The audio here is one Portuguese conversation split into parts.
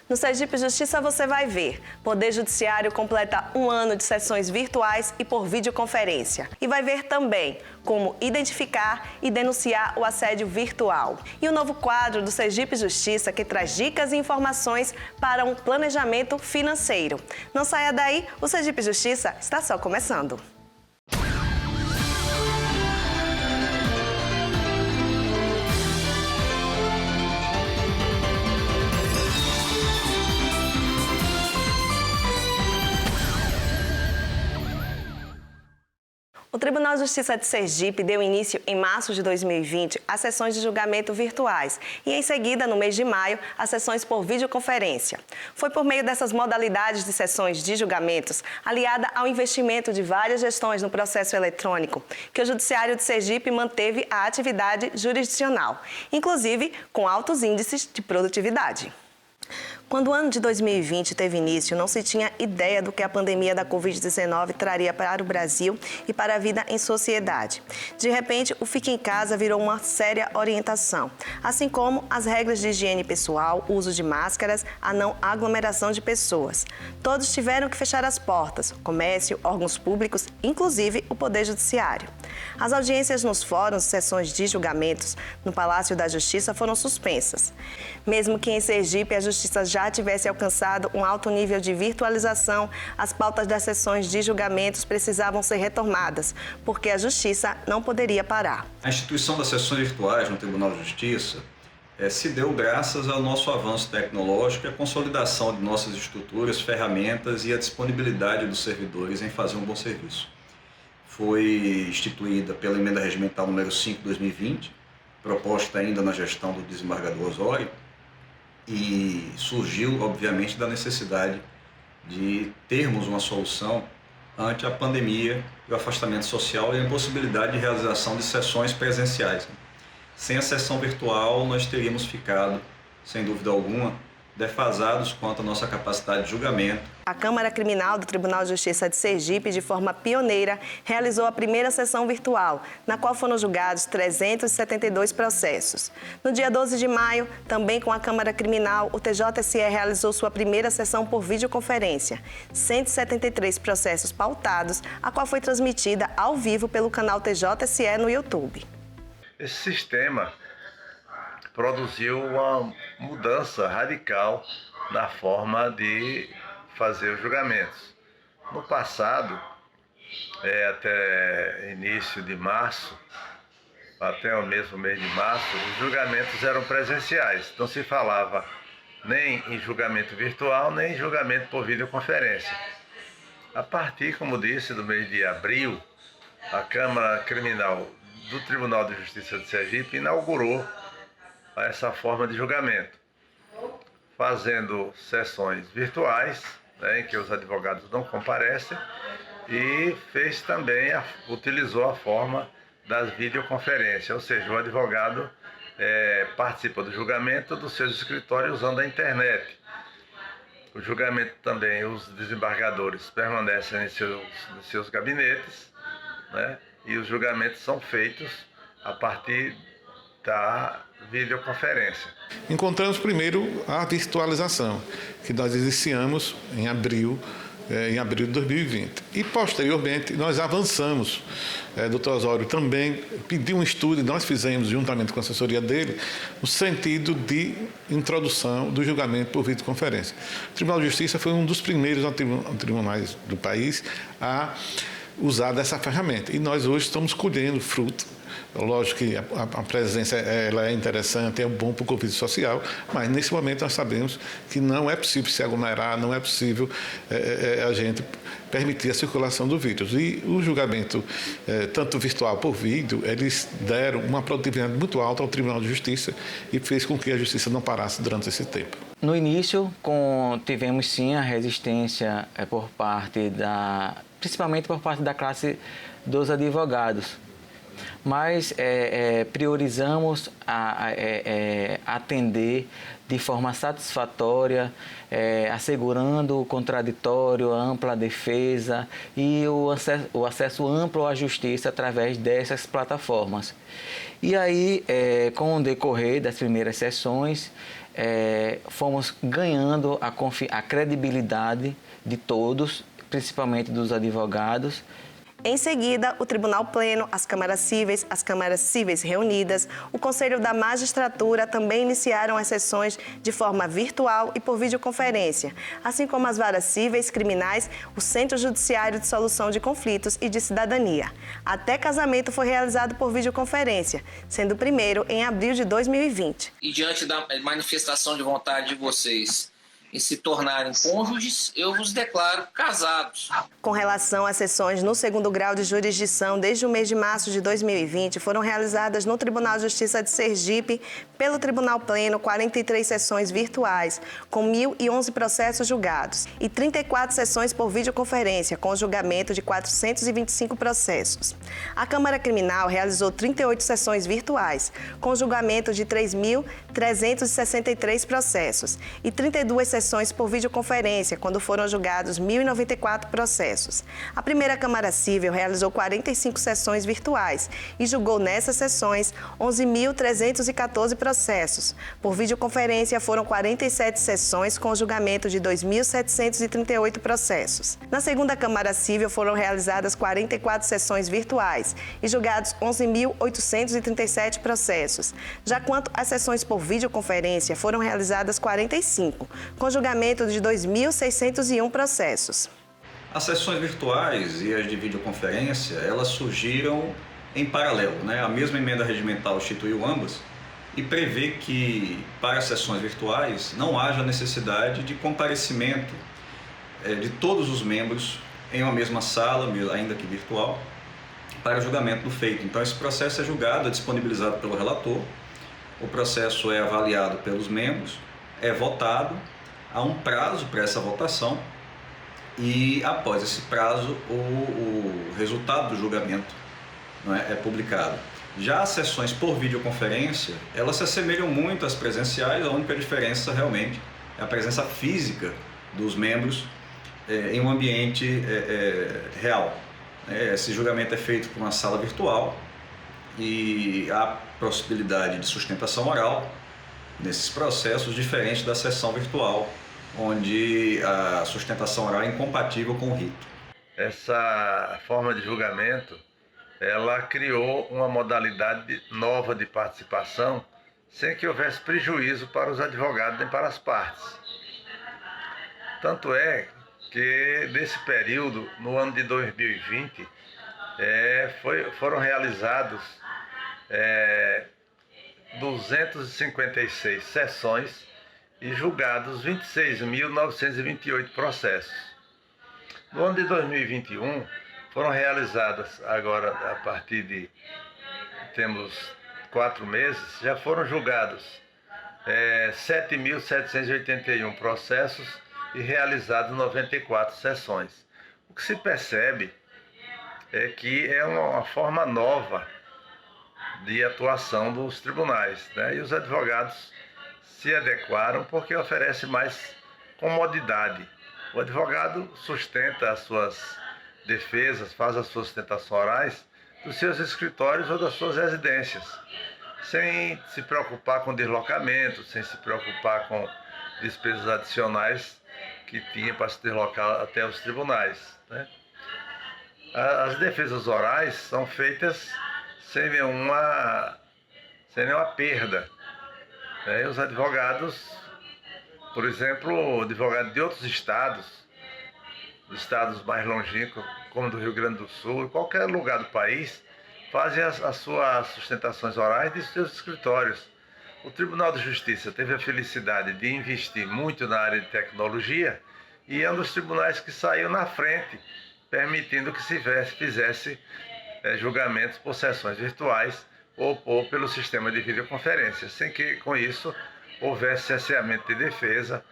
No Sergipe Justiça você vai ver. Poder Judiciário completa 1 ano de sessões virtuais e por videoconferência. E vai ver também como identificar e denunciar o assédio virtual. E o novo quadro do Sergipe Justiça que traz dicas e informações para um planejamento financeiro. Não saia daí, o Sergipe Justiça está só começando. O Tribunal de Justiça de Sergipe deu início em março de 2020 às sessões de julgamento virtuais e, em seguida, no mês de maio, às sessões por videoconferência. Foi por meio dessas modalidades de sessões de julgamentos, aliada ao investimento de várias gestões no processo eletrônico, que o Judiciário de Sergipe manteve a atividade jurisdicional, inclusive com altos índices de produtividade. Quando o ano de 2020 teve início, não se tinha ideia do que a pandemia da Covid-19 traria para o Brasil e para a vida em sociedade. De repente, o Fique em Casa virou uma séria orientação, assim como as regras de higiene pessoal, uso de máscaras, a não aglomeração de pessoas. Todos tiveram que fechar as portas, comércio, órgãos públicos, inclusive o Poder Judiciário. As audiências nos fóruns e sessões de julgamentos no Palácio da Justiça foram suspensas. Mesmo que em Sergipe a Justiça já tivesse alcançado um alto nível de virtualização, as pautas das sessões de julgamentos precisavam ser retomadas, porque a Justiça não poderia parar. A instituição das sessões virtuais no Tribunal de Justiça se deu graças ao nosso avanço tecnológico e à consolidação de nossas estruturas, ferramentas e a disponibilidade dos servidores em fazer um bom serviço. Foi instituída pela Emenda Regimental número 5 de 2020, proposta ainda na gestão do desembargador Osório, e surgiu, obviamente, da necessidade de termos uma solução ante a pandemia, o afastamento social e a impossibilidade de realização de sessões presenciais. Sem a sessão virtual, nós teríamos ficado, sem dúvida alguma, defasados quanto à nossa capacidade de julgamento. A Câmara Criminal do Tribunal de Justiça de Sergipe, de forma pioneira, realizou a primeira sessão virtual, na qual foram julgados 372 processos. No dia 12 de maio, também com a Câmara Criminal, o TJSE realizou sua primeira sessão por videoconferência. 173 processos pautados, a qual foi transmitida ao vivo pelo canal TJSE no YouTube. Esse sistema produziu uma mudança radical na forma de fazer os julgamentos. No passado, até início de março, até o mesmo mês de março, os julgamentos eram presenciais. Não se falava nem em julgamento virtual, nem em julgamento por videoconferência. A partir, como disse, do mês de abril, a Câmara Criminal do Tribunal de Justiça de Sergipe inaugurou essa forma de julgamento, fazendo sessões virtuais, em que os advogados não comparecem, e utilizou a forma das videoconferências, ou seja, o advogado participa do julgamento dos seus escritórios usando a internet. O julgamento também, os desembargadores permanecem em seus gabinetes, e os julgamentos são feitos a partir da videoconferência. Encontramos primeiro a virtualização, que nós iniciamos em abril de 2020. E, posteriormente, nós avançamos. Dr. Osório também pediu um estudo, e nós fizemos, juntamente com a assessoria dele, no sentido de introdução do julgamento por videoconferência. O Tribunal de Justiça foi um dos primeiros tribunais do país a usar dessa ferramenta. E nós hoje estamos colhendo fruto. Lógico que a presença ela é interessante, é bom para o convívio social, mas nesse momento nós sabemos que não é possível se aglomerar, não é possível a gente permitir a circulação do vírus. E o julgamento, tanto virtual por vídeo, eles deram uma produtividade muito alta ao Tribunal de Justiça e fez com que a Justiça não parasse durante esse tempo. No início, tivemos sim a resistência principalmente por parte da classe dos advogados. Mas priorizamos atender de forma satisfatória, assegurando o contraditório, a ampla defesa e o acesso amplo à justiça através dessas plataformas. E aí, com o decorrer das primeiras sessões, fomos ganhando a credibilidade de todos, principalmente dos advogados. Em seguida, o Tribunal Pleno, as Câmaras Cíveis reunidas, o Conselho da Magistratura também iniciaram as sessões de forma virtual e por videoconferência, assim como as varas cíveis, criminais, o Centro Judiciário de Solução de Conflitos e de Cidadania. Até casamento foi realizado por videoconferência, sendo o primeiro em abril de 2020. E diante da manifestação de vontade de vocês em se tornarem cônjuges, eu vos declaro casados. Com relação às sessões no segundo grau de jurisdição, desde o mês de março de 2020, foram realizadas no Tribunal de Justiça de Sergipe, pelo Tribunal Pleno, 43 sessões virtuais, com 1.011 processos julgados, e 34 sessões por videoconferência, com julgamento de 425 processos. A Câmara Criminal realizou 38 sessões virtuais, com julgamento de 3.363 processos, e 32 sessões por videoconferência, quando foram julgados 1.094 processos. A primeira Câmara Cível realizou 45 sessões virtuais e julgou nessas sessões 11.314 processos. Por videoconferência foram 47 sessões com julgamento de 2.738 processos. Na segunda Câmara Cível foram realizadas 44 sessões virtuais e julgados 11.837 processos. Já quanto às sessões por videoconferência, foram realizadas 45, com julgamento de 2.601 processos. As sessões virtuais e as de videoconferência, elas surgiram em paralelo, né? A mesma emenda regimental instituiu ambas e prevê que, para as sessões virtuais, não haja necessidade de comparecimento de todos os membros em uma mesma sala, ainda que virtual, para julgamento do feito. Então, esse processo é julgado, é disponibilizado pelo relator, o processo é avaliado pelos membros, é votado, há um prazo para essa votação e, após esse prazo, o resultado do julgamento, não é publicado. Já as sessões por videoconferência, elas se assemelham muito às presenciais, a única diferença realmente é a presença física dos membros em um ambiente real. Esse julgamento é feito por uma sala virtual e há possibilidade de sustentação oral nesses processos, diferente da sessão virtual, onde a sustentação oral é incompatível com o rito. Essa forma de julgamento, ela criou uma modalidade nova de participação, sem que houvesse prejuízo para os advogados nem para as partes. Tanto é que, nesse período, no ano de 2020, foram realizados 256 sessões e julgados 26.928 processos. No ano de 2021, foram realizadas agora, a partir de, temos 4 meses, já foram julgados 7.781 processos e realizados 94 sessões. O que se percebe é que é uma forma nova de atuação dos tribunais, né? E os advogados se adequaram porque oferece mais comodidade. O advogado sustenta as suas defesas, faz as suas sustentações orais dos seus escritórios ou das suas residências, sem se preocupar com deslocamento, sem se preocupar com despesas adicionais que tinha para se deslocar até os tribunais, né? As defesas orais são feitas sem nenhuma perda, né? Os advogados, por exemplo, advogados de outros estados, dos estados mais longínquos, como do Rio Grande do Sul, em qualquer lugar do país, fazem as suas sustentações orais de seus escritórios. O Tribunal de Justiça teve a felicidade de investir muito na área de tecnologia e é um dos tribunais que saiu na frente, permitindo que se fizesse julgamentos por sessões virtuais ou pelo sistema de videoconferência, sem que, com isso, houvesse cerceamento de defesa,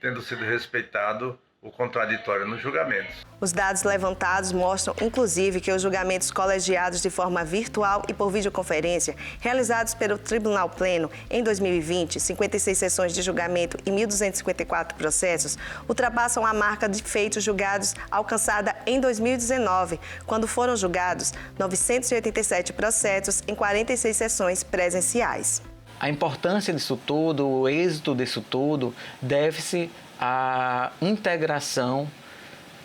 tendo sido respeitado o contraditório nos julgamentos. Os dados levantados mostram, inclusive, que os julgamentos colegiados de forma virtual e por videoconferência, realizados pelo Tribunal Pleno em 2020, 56 sessões de julgamento e 1.254 processos, ultrapassam a marca de feitos julgados alcançada em 2019, quando foram julgados 987 processos em 46 sessões presenciais. A importância disso tudo, o êxito disso tudo, deve-se à integração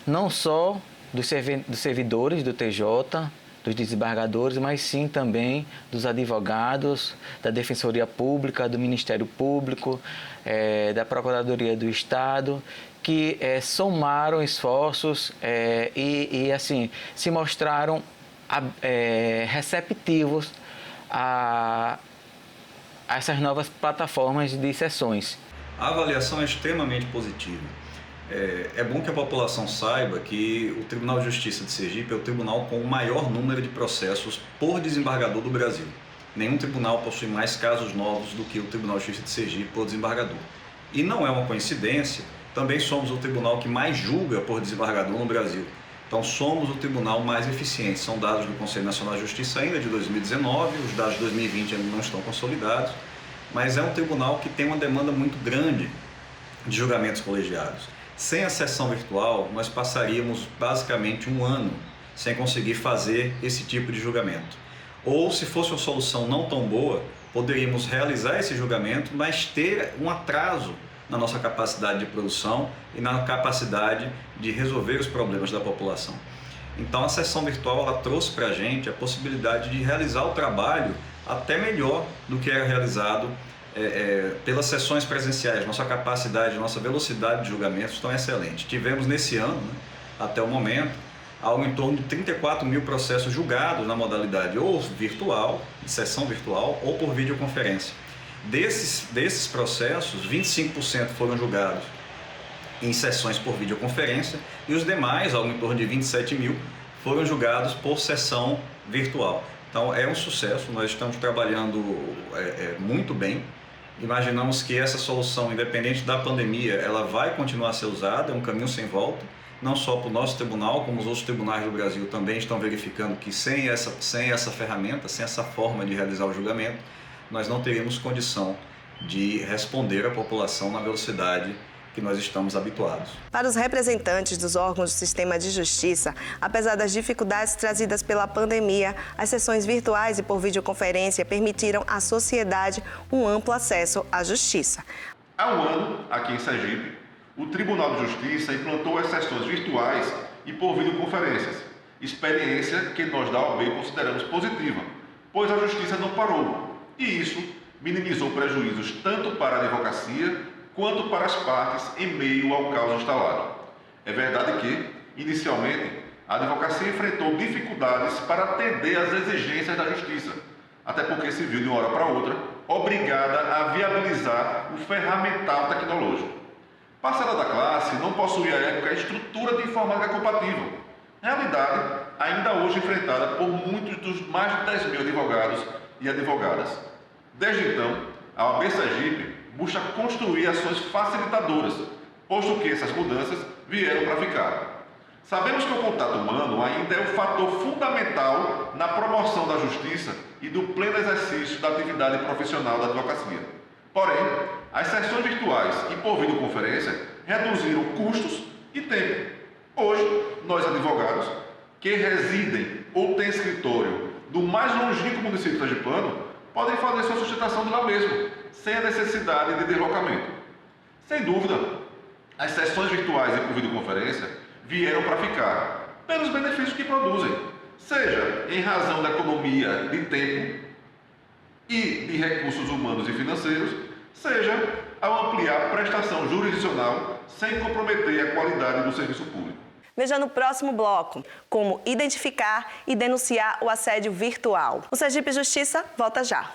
não só dos servidores do TJ, dos desembargadores, mas sim também dos advogados, da Defensoria Pública, do Ministério Público, da Procuradoria do Estado, que somaram esforços e assim, se mostraram receptivos a essas novas plataformas de sessões. A avaliação é extremamente positiva. É bom que a população saiba que o Tribunal de Justiça de Sergipe é o tribunal com o maior número de processos por desembargador do Brasil. Nenhum tribunal possui mais casos novos do que o Tribunal de Justiça de Sergipe por desembargador. E não é uma coincidência, também somos o tribunal que mais julga por desembargador no Brasil. Então somos o tribunal mais eficiente. São dados do Conselho Nacional de Justiça ainda de 2019, os dados de 2020 ainda não estão consolidados, mas é um tribunal que tem uma demanda muito grande de julgamentos colegiados. Sem a sessão virtual, nós passaríamos basicamente um ano sem conseguir fazer esse tipo de julgamento. Ou, se fosse uma solução não tão boa, poderíamos realizar esse julgamento, mas ter um atraso na nossa capacidade de produção e na capacidade de resolver os problemas da população. Então, a sessão virtual ela trouxe para a gente a possibilidade de realizar o trabalho até melhor do que era realizado pelas sessões presenciais. Nossa capacidade, nossa velocidade de julgamento estão excelentes. Tivemos nesse ano, até o momento, algo em torno de 34 mil processos julgados na modalidade ou virtual, de sessão virtual, ou por videoconferência. Desses processos, 25% foram julgados em sessões por videoconferência e os demais, algo em torno de 27 mil, foram julgados por sessão virtual. Então é um sucesso, nós estamos trabalhando muito bem. Imaginamos que essa solução, independente da pandemia, ela vai continuar a ser usada, é um caminho sem volta, não só para o nosso tribunal, como os outros tribunais do Brasil também estão verificando que sem essa ferramenta, sem essa forma de realizar o julgamento, nós não teríamos condição de responder à população na velocidade que nós estamos habituados. Para os representantes dos órgãos do sistema de justiça, apesar das dificuldades trazidas pela pandemia, as sessões virtuais e por videoconferência permitiram à sociedade um amplo acesso à justiça. Há um ano, aqui em Sergipe, o Tribunal de Justiça implantou as sessões virtuais e por videoconferências, experiência que nós da OAB consideramos positiva, pois a justiça não parou, e isso minimizou prejuízos tanto para a advocacia quanto para as partes em meio ao caos instalado. É verdade que, inicialmente, a advocacia enfrentou dificuldades para atender às exigências da justiça, até porque se viu de uma hora para outra obrigada a viabilizar o ferramental tecnológico. Parcela da classe não possuía à época a estrutura de informática compatível, realidade ainda hoje enfrentada por muitos dos mais de 10 mil advogados e advogadas. Desde então, a OAB Sergipe busca construir ações facilitadoras, posto que essas mudanças vieram para ficar. Sabemos que o contato humano ainda é o fator fundamental na promoção da justiça e do pleno exercício da atividade profissional da advocacia. Porém, as sessões virtuais e por videoconferência reduziram custos e tempo. Hoje, nós advogados que residem ou têm escritório do mais longínquo município sergipano podem fazer sua sustentação de lá mesmo, sem a necessidade de deslocamento. Sem dúvida, as sessões virtuais e por videoconferência vieram para ficar, pelos benefícios que produzem, seja em razão da economia de tempo e de recursos humanos e financeiros, seja ao ampliar a prestação jurisdicional sem comprometer a qualidade do serviço público. Veja no próximo bloco como identificar e denunciar o assédio virtual. O Sergipe Justiça volta já.